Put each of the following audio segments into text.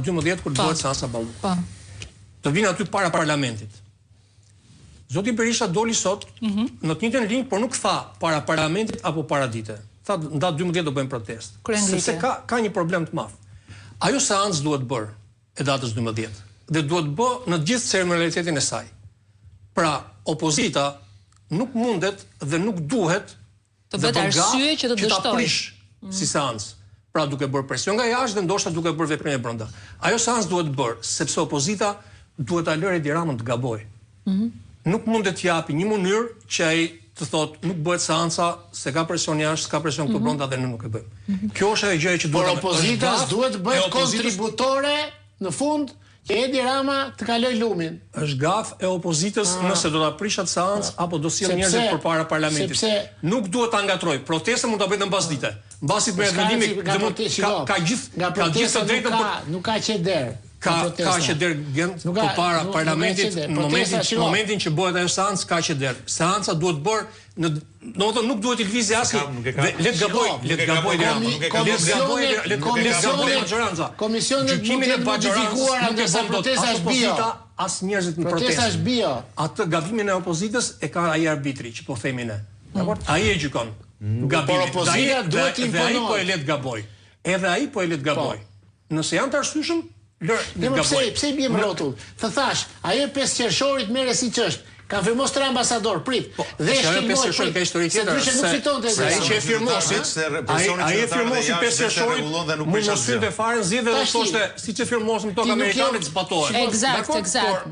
12 kur bëhet seansa ballu. Të vinë aty para parlamentit. Zoti Berisha doli sot në të njëjtën linjë, por nuk tha para parlamentit apo para dite. Tha nda 12 do bëjmë protestë. Sepse ka një problem të madh. Ajo seancë duhet bërë e datës 12 dhe duhet bë në gjithë ceremonalitetin e saj. Pra, opozita nuk mundet dhe nuk duhet të bëhet arsye që të dështojë si seancë. Pra duke bërë presion nga jashtë dhe ndoshta duke bërë veprime brenda. Ajo seancë duhet bërë sepse opozita duhet ta lërë Edi Ramën të gabojë. Nuk mundet të japi një mënyrë që ai të thotë nuk bëhet seanca se ka presion jashtë, s'ka presion këtu brenda dhe ne nuk e bëjmë. Kjo është ajo gjë që duhet. Por opozita duhet të bëhet kontributore në fund që Edi Rama të kaloj lumin. Është gaf e opozitës nëse do ta prishat seancë apo do sjell njerëzit përpara parlamentit. Nuk duhet ta ngatroj. Protesta mund ta bëjë në mbasdite. Mbasi bëhet vendimi ka gjithë të drejtën për nuk ka qeder. Ka qeder përpara parlamentit në momentin që bëhet ajo seancë ka qeder. Seanca duhet bërë domethënë nuk duhet të lvizë asnjë. Le të gaboj majoranca. Komisioni mund të modifikuar atë sa protesta është bio. As njerëzit në protestë. Protesta është bio. Atë gabimin e opozitës e ka ai arbitri që po themi ne. Dakor? Ai e gjykon. Gabimin. Opozita duhet të imponojë. Ai po e let gaboj. Edhe ai po e let gaboj. Nëse janë të arsyeshëm, pse bie më rrotull? Të thash, ajo 5 qershorit merre siç është. Ka firmos 3 ambasador, prit. Dhe është 5 qershor ka histori tjetër. Nuk fitonte ai që e firmosi, ai e firmosi 5 qershorit, mund mos hynte fare zgjidhje dhe thoshte siç e firmosëm këto amerikanët zbatohen. Eksakt.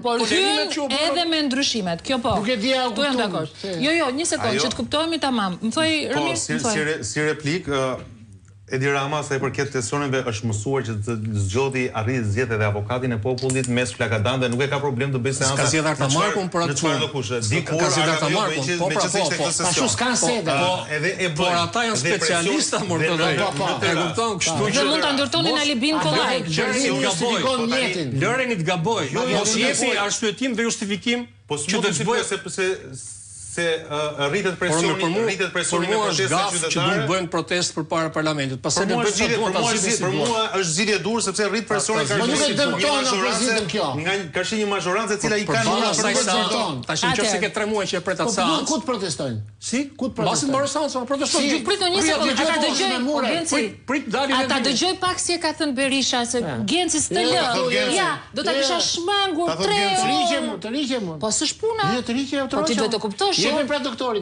Por hyn edhe me ndryshimet. Kjo po. Nuk e di au. Tu jam dakord. Jo, një sekondë që të kuptohemi tamam. Më thoj Ramir, më thoj. Si replik, Edi Rama sa i përket testoneve është mësuar që të zgjodhi arrit zgjedhjet e avokatin e popullit mes flakadan dhe nuk e ka problem të bëjë seanca. Ka zgjedhur ta markun për atë çfarë do kush. Dikur ka zgjedhur ta markun. Po. Tash s'kan sede. Edhe e por ata janë specialistë më të drejtë. E kupton, kështu që mund ta ndërtonin Albin Kollaj. Lëreni të gaboj. Mos jepi arsyetim dhe justifikim që të bëjë se rritet presioni në protesta qytetare. Që duhet bëjnë protestë përpara parlamentit. Pastaj ne bëjmë për mua është zgjidhje dur sepse rrit presioni ka nuk e dëmton opozitën kjo. Ka shi një mazhorancë e cila i ka në asaj tash nëse ke 3 muaj që e pret atë seancë. Ku të protestojnë? Si? Ku të protestojnë? Mbasi mbaroj seancën, protestojnë. Prit një sekondë, ata dëgjoj. Prit dalin. Ata dëgjoj pak si e ka thënë Berisha se Genci s'të lë. Ja, do ta kisha shmangur 3 orë. Të riqem. Po s'është puna. Jo, të riqem. Po ti duhet të kuptosh. Jepim pra doktorit,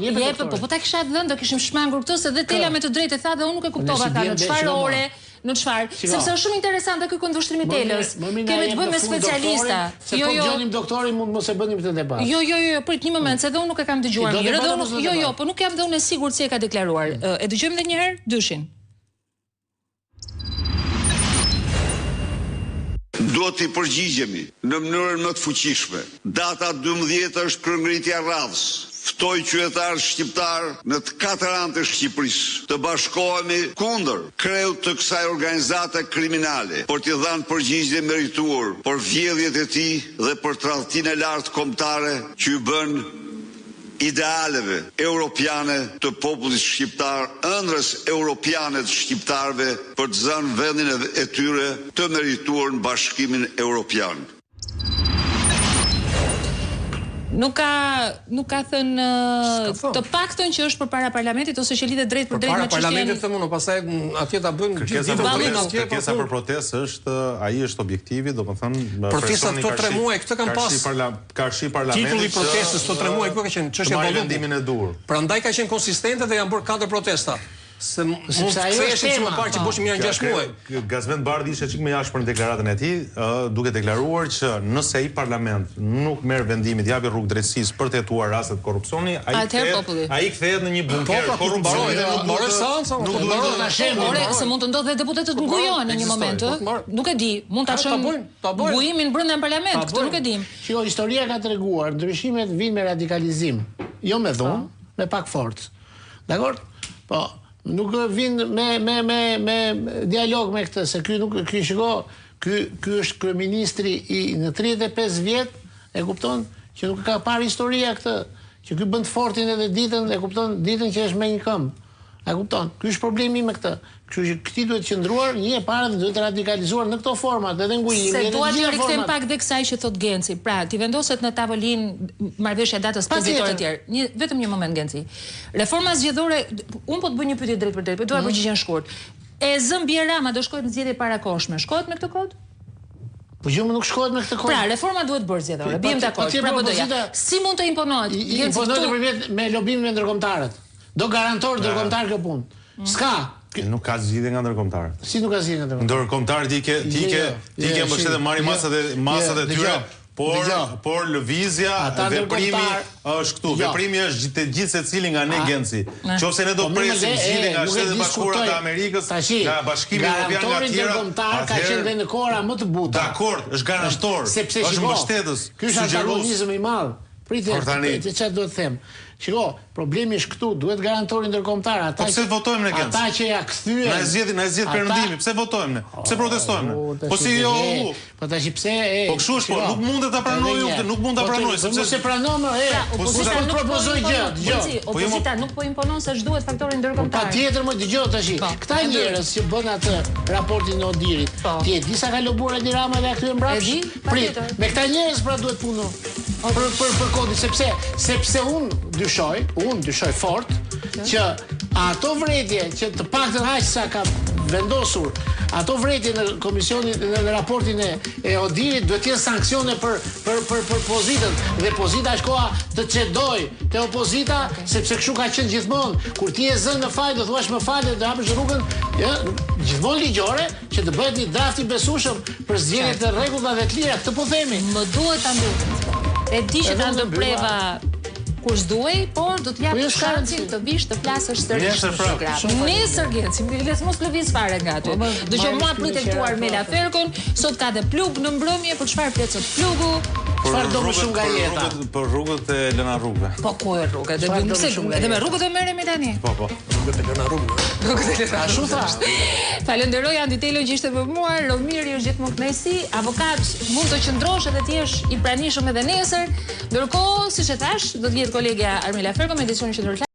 po ta kisha dhënë do kishim shmangur këtë se dhe Tela me të drejtë tha dhe unë nuk e kuptova tha në çfarë ore, në çfarë, sepse është shumë interesante ky kundërshtrimi Telës. Kemi të bëjmë me specialista. Jo, gjonim doktorin mund mos e bënim këtë debat. Jo, prit një moment, se edhe unë nuk e kam dëgjuar mirë, edhe unë jo, po nuk jam dhe unë e sigurt si e ka deklaruar. E dëgjojmë edhe një herë dyshin. Duhet të përgjigjemi në mënyrën më të fuqishme. Data 12 është kryengritja e radhës. Ftoj qytetarë shqiptar në të 4 anë të Shqipërisë të bashkohemi kundër kreut të kësaj organizate kriminale, për t'i dhënë përgjigje merituar për vjedhjet e tij dhe për tradhtinë e lartë kombëtare që i bën idealeve europiane të popullit shqiptar, ëndrës europiane të shqiptarëve për të zënë vendin e tyre të merituar në Bashkimin Evropian. Nuk ka thënë të paktën që është përpara parlamentit ose që lidhet drejt për drejt me çështjen. Përpara parlamentit them unë, pastaj atje ta bëjnë kërkesa për protestë është ai është objektivi, domethënë protesta këto 3 muaj këtë kanë pas. Karshi parlamentit. Titulli i protestës këto 3 muaj ku ka qenë çështja e vendimin e dur. Prandaj ka qenë konsistente dhe janë bërë 4 protesta. Se mund të ktheheshin më parë që boshim janë 6 muaj. Gazvend Bardhi ishte çik më jashtë në deklaratën e tij, duke deklaruar që nëse ai parlament nuk merr vendimin të japë rrugë drejtësisë për të hetuar raste të korrupsioni, ai kthehet në një bunker korrupsioni dhe nuk mbaroj seancën, nuk mbaroj ta shem. Ore, se mund të ndodhë dhe deputetët ngujohen në një moment, nuk e di, mund ta shohim ngujimin brenda parlamentit, këtë nuk e dim. Shiko, historia ka treguar, ndryshimet vijnë me radikalizim, jo me dhunë, me pak forcë. Dakor? Po nuk vin me dialog me këtë, se ky është kryeministri në 35 vjet, e kupton që nuk ka parë historia këtë, që ky bën fortin edhe ditën, e kupton, ditën që është me një këmbë. A kupton? Ky është problemi me këtë. Kështu që këti duhet qëndruar, një e parë dhe duhet radikalizuar në këto format, edhe ngujimi, se dua të rikthejm pak dhe kësaj që thot Genci. Pra, ti vendoset në tavolinë marrëveshja datës 5 ditor të tjerë. Vetëm një moment Genci. Reforma zgjedhore, un po të bëj një pyetje drejt për drejt, po dua përgjigjen shkurt. E zëm Bie Rama do shkohet në zgjedhje parakoshme. Shkohet me këtë kod? Po jo, nuk shkohet me këtë kod. Pra, reforma duhet bërë zgjedhore. Biem dakord. Pra po doja. Si mund të imponohet? Imponohet nëpërmjet me lobimin me ndërkombëtarët. Do garantor ndërkombëtar kjo punë. S'ka. Nuk ka zgjidhje nga ndërkombëtarët. Si nuk ka zgjidhje nga ndërkombëtarët? Ndërkombëtarët ti ke mbështetë marrin masat e tyre, por lëvizja, veprimi është këtu. Veprimi është te gjithë secili nga ne Genci. Nëse ne do presim zgjidhje nga Shtetet Bashkuara të Amerikës, nga Bashkimi Evropian nga tjera, ndërkombëtar ka qenë në kohëra më të buta. Dakor, është garantor, është mbështetës, ky është antagonizëm i madh. Pritje, çfarë duhet të them? Shiko, problemi është këtu, duhet garantori ndërkombëtar. Po pse votojmë ne Genci? Ata që ja kthyen. Na e zgjedh Perëndimi, pse votojmë ne? Pse protestojmë ne? Po si jo. Po tash pse Po kështu është, po nuk mundet ta pranojë, nuk mund ta pranojë sepse nëse pranon, opozita nuk propozoi gjë, dëgjoj. Opozita nuk po imponon se ç'duhet faktori ndërkombëtar. Patjetër më dëgjoj tash. Këta njerëz që bën atë raportin e Odirit, ti e di sa ka lobuar Edi Rama dhe aty mbrapsht? Prit, me këta njerëz pra duhet puno. Për kodin, sepse unë dyshoj fort që ato vretje që të paktën aq sa ka vendosur ato vretje në komisionin në raportin e Odirit duhet të jenë sanksione për pozitën dhe pozita është koha të çedoj te opozita sepse kështu ka qenë gjithmonë kur ti je zënë në fal do thuash më fal do hapësh rrugën gjithmonë ligjore që të bëhet një draft i besueshëm për zgjedhje të rregullta dhe të lira këtë po themi më duhet ta ndërpreva e di që ta ndërpreva kur s'duaj, por do të jap shansin të vish të flasësh sërish në program. Nesër Genci, les mos lëviz fare nga aty. Dëgjoj mua pritet këtu Armela Ferkon, sot ka dhe plug në mbrëmje, për çfarë plotësot plugu? Çfarë do më shumë nga jeta? Për rrugët e lëna rrugëve. Po ku e rrugët? Dhe me rrugët do merremi tani. Po. Rrugët e lëna rrugëve. Rrugët e lëna rrugëve. Falenderoj Andi Telo që ishte me mua, Romiri është gjithmonë kënaqësi, avokat, mund të qëndrosh edhe ti je i pranishëm edhe nesër. Ndërkohë, siç e thash, do të jetë kolegja Armela Ferko me edicionin qendror.